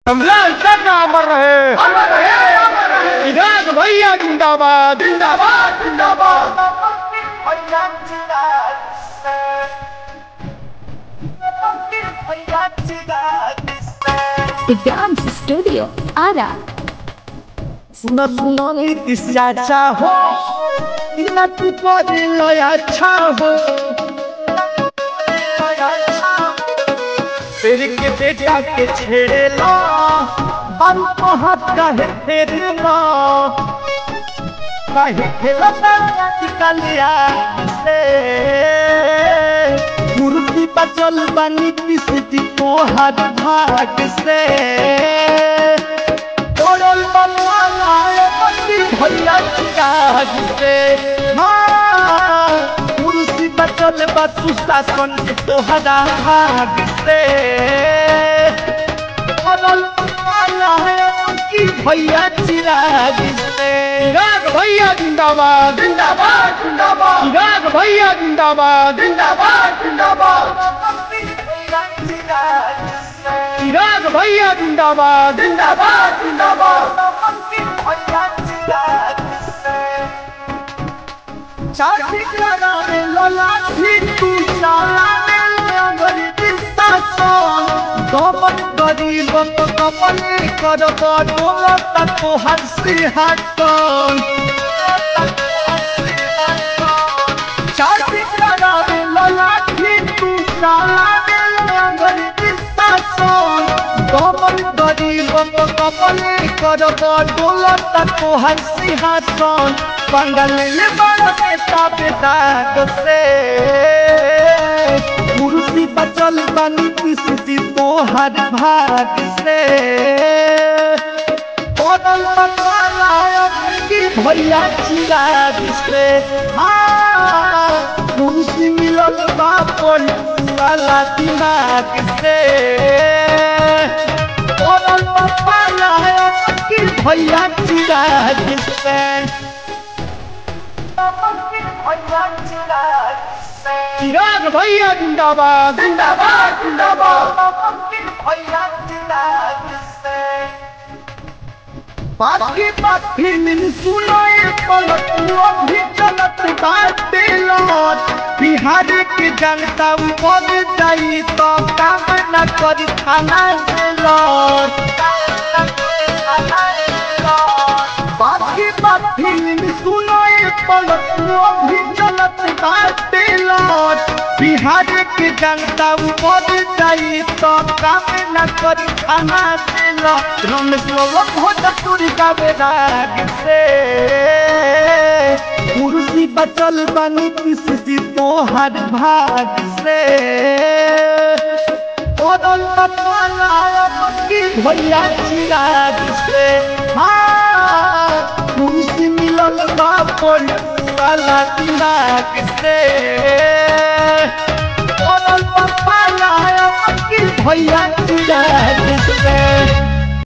कमलाल तक अमर रहे। इराक भैया जिंदाबाद जिंदाबाद जिंदाबाद। The Dance Studio, Ara. सुनो सुनो नीतीश चाचा हो, इतना तू कर लो अच्छा हो। फिर के बेटा के छेड़े लो, बारू को हाथ काहे फेरे लो। काहे खेलो निकलिया से, मूर्ति बचल बनी पिसती तो हर भाग से। तोड़ल बनवाला भैया चिराग से, मूर्ति बचल बतू शासन तोहरा भाग से। तोड़ल बनवाला भैया चिराग से। चिराग भैया जिंदाबाद जिंदाबाद जिंदाबाद। चिराग भैया जिंदाबाद जिंदाबाद जिंदाबाद। चिराग भैया जिंदाबाद जिंदाबाद जिंदाबाद। चाची करा में लोला भी तू चाला में अंग्रेजी शासन। गमन गरीब को गमन कर डोला तक हंसी हटन। चाची करा में लोला भी तू चाला में अंग्रेजी शासन। गमन गरीब को गमन कर डोला तक हंसी हटन। बंगाल में बड़े ताबेदार से, कुर्सी बचल बनी पिसती तो हर भाग से। बदल बनवाला की भैया चिराग से, कुर्सी मिलल बापन वाला दिमाग से। बदल बनवाला की भैया चिराग से। चिराग भैया जिंदाबाद जिंदाबाद जिंदाबाद। बाकी बात फिल्म सुनो भी चलत बाटे लौट। बिहार की जनता ऊपर जाई तो काम न करी थाना से लौट। बाकी बात फिल्म सुनो भी चलत बाटे लौट। बिहार की जनता ऊपर जाई तो काम न करी थाना से लौट। रमेश भोजपुरी का बेराग से, कुर्सी बचल बनी पिसती तो हर भाग से। बदल बनवाला की भैया चिराग से, कुर्सी मिलल बापन वाला दिमाग से। बदल बनवाला की भैया चिराग से।